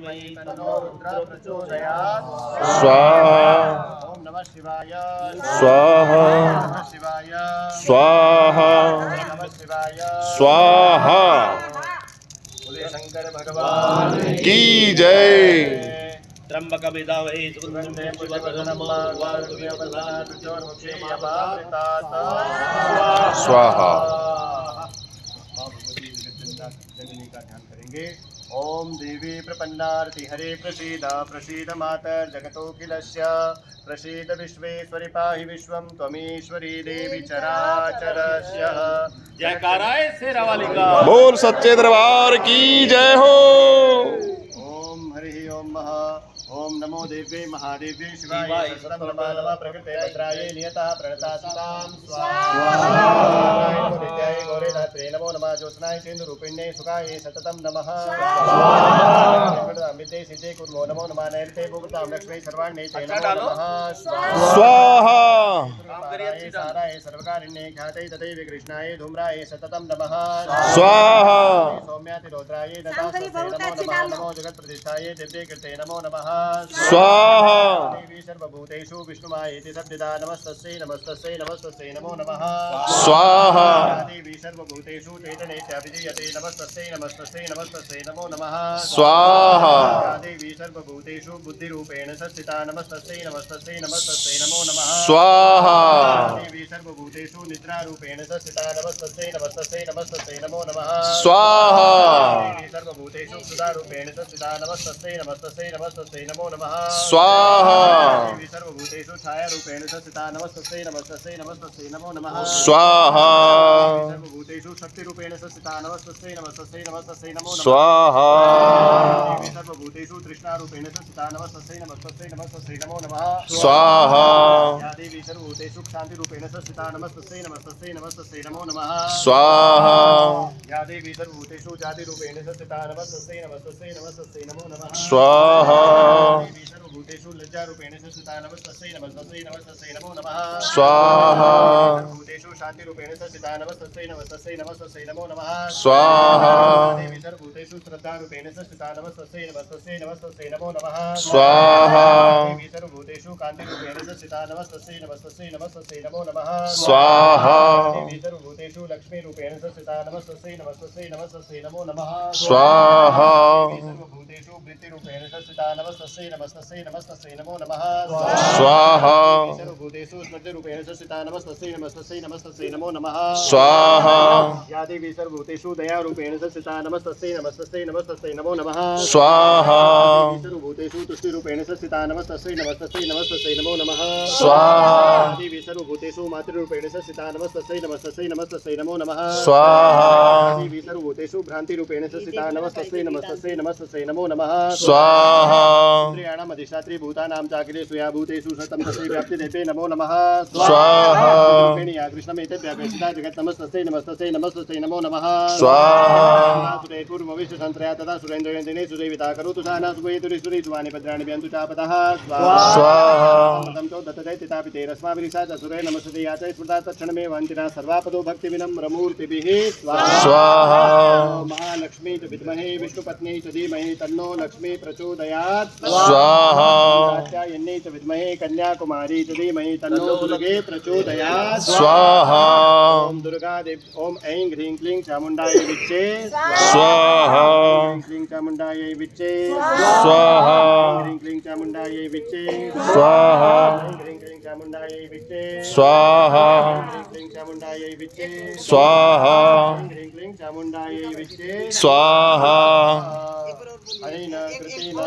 धीमहि तन्नो रुद्रः प्रचोदयात्। स्वाहा ओम नमः शिवाय स्वाहा नमः शिवाय स्वाहा नमः शिवाय स्वाहा। बोले शंकर भगवान की जय। त्र्यंबकमिदामहे सुगन्धिं पुष्टिवर्धनं वारुण्यवर्धनात् मृत्योर्मुक्षीयमामृतात् स्वाहा। माँ भगवती जननी का ध्यान करेंगे। ओम देवी प्रपन्नार्ति हरे प्रसीद प्रसीद मातर जगतोऽखिलस्य प्रसीद विश्वेश्वरि पाहि विश्वं त्वमीश्वरी देवी चराचरस्य। जयकाराय शेरावाली का। बोल सच्चे दरबार की जय हो। ओम हरि ओम महा ओम नमो देव्ये महादेव्ये शिवाय सहस्रम नमः प्रकृते भद्रायै नियता प्रणता सुतां स्वाहा। नित्याय गौरे धात्रे नमो नमः ज्योत्स्नाय चेन्दुरूपिण्ये सुखायै सततं नमः स्वाहा। अमृते सिद्धे कुर्मो नमो नमः नैऋते भूतां लक्ष्मी सर्वाण्ये ते नमो नमः स्वाहा। साराय सर्वकारिण्ये ख्याते तदैव कृष्णाय धूम्राय सततं नमः स्वाहा। सौम्यातिरोद्राय ददास्तस्यै नमो नमः नमो जगत्प्रतिष्ठायै दिव्ये कृते नमो नमः स्वाहा। देवी सर्वभूतेषु विष्णुमायेति सद्विदा नमस्तस्यै नमस्तस्यै नमस्तस्यै नमो नमः स्वाहा। देवी सर्वभूतेषु चैतन्येत्याभिधीयते नमस्तस्यै नमस्तस्यै नमस्तस्यै नमो नमः स्वाहा। देवी सर्वभूतेषु बुद्धिरूपेण संस्थिता नमस्तस्यै नमस्तस्यै नमस्तस्यै नमो नमः स्वाहा। देवी सर्वभूतेषु निद्रारूपेण संस्थिता नमस्तस्यै नमस्तस्यै नमस्तस्यै नमो नमः स्वाहा। देवी सर्वभूतेषु सुधारूपेण संस्थिता नमस्तस्यै नमस्तस्यै नमस्तस्यै नमो नमः स्वाहा। देवी सर्वभूतेषु छायारूपेण संस्थिता नमस्तस्यै नमस्तस्यै नमस्तस्यै नमो नमः स्वाहा। देवी सर्वभूतेषु शक्तिरूपेण संस्थिता नमस्तस्यै नमस्तस्यै नमस्तस्यै नमो नमः स्वाहा। देवी सर्वभूतेषु तृष्णारूपेण संस्थिता नमस्तस्यै नमस्तस्यै नमस्तस्यै नमो नमः स्वाहा। या देवी सर्वभूतेषु शान्तिरूपेण संस्थिता नमस्तस्यै नमस्तस्यै नमस्तस्यै नमो नमः स्वाहा। या देवी सर्वभूतेषु जातिरूपेण संस्थिता नमस्तस्यै नमस्तस्यै नमस्तस्यै नमो नमः स्वाहा। देवी सर्वभूतेषु लज्जारूपेण संस्थिता नमस्तस्यै नमस्तस्यै नमस्तस्यै नमो नमः स्वाहा। सर्वभूतेषु शान्तिरूपेण संस्थिता नमस्तस्यै नमस्तस्यै नमस्तस्यै नमो नमः स्वाहा। देवी सर्वभूतेषु श्रद्धारूपेण संस्थिता नमस्तस्यै नमस्तस्यै नमस्तस्यै नमो नमः स्वाहा। देवी सर्वभूतेषु कान्तिरूपेण संस्थिता नमस्तस्यै नमस्तस्यै नमस्तस्यै नमो नमः स्वाहा। देवी सर्वभूतेषु लक्ष्मीरूपेण संस्थिता नमस्तस्यै नमस्तस्यै नमस्तस्यै नमो नमः स्वाहा। देवी सर्वभूतेषु वृत्तिरूपेण संस्थिता नमस्तस्यै नमस्तस्यै नमस्तस्यै नमो नमः स्वाहा। देवी सर्वभूतेषु स्मृतिरूपेण संस्थिता नमस्तस्यै नमस्तस्यै नमस्तस्यै नमो नमः स्वाहा। या देवी सर्वभूतेषु दयारूपेण संस्थिता नमस्तस्यै नमस्तस्यै नमस्तस्यै नमो नमः स्वाहा। देवी सर्वभूतेषु तुष्टिरूपेण संस्थिता नमस्तस्यै नमस्तस्यै नमस्तस्यै नमो नमः स्वाहा। देवी सर्वभूतेषु मातृरूपेण संस्थिता नमस्तस्यै नमस्तस्यै नमस्तस्यै नमो नमः स्वाहा। देवी सर्वभूतेषु भ्रान्तिरूपेण संस्थिता नमस्तस्यै नमस्तस्यै नमस्तस्यै नमो नमः स्वाहा। इंद्रियाणाम् अधिष्ठात्री भूतानां चाखिलेषु या भूतेषु सतं तस्यै व्याप्तिदेवे नमो नमः स्वाहा। रूपेण या कृष्णमेते व्यापेक्षिता जगत् नमस्तस्यै नमस्तस्यै नमस्तस्यै नमो नमः स्वाहा। सुरेपूर्वविश्वसन्त्रया तथा सुरेन्द्रयन्तिने सुदेविता करोतु साना सुगेतुरीश्वरी सुवानि भद्राणि व्यन्तु चापदः स्वाहा। मतं चो दत्तजयतितापि ते रस्माभिरिषा च सुरे नमस्ते या च स्मृता तत्क्षणमेव अन्तिना सर्वापदो भक्तिविनम्रमूर्तिभिः स्वाहा। महालक्ष्मी च विद्महे विष्णुपत्नी च धीमहि तन्नो लक्ष्मी प्रचोदयात् स्वाहा। कात्यायन्यै च विद्महे कन्याकुमारी च धीमहि तन्नो दुर्गे प्रचोदयात् स्वाहा। ओम दुर्गा देवी ओम ऐं ह्रीं क्लीं चामुण्डायै विच्चे स्वाहा। ऐं क्लीं चामुण्डायै विच्चे स्वाहा। ह्रीं क्लीं चामुण्डायै विच्चे स्वाहा। ह्रीं क्लीं चामुण्डायै विच्चे स्वाहा। ह्रीं क्लीं चामुण्डायै विच्चे स्वाहा। ह्रीं क्लीं चामुण्डायै विच्चे स्वाहा। अनेन कृतेन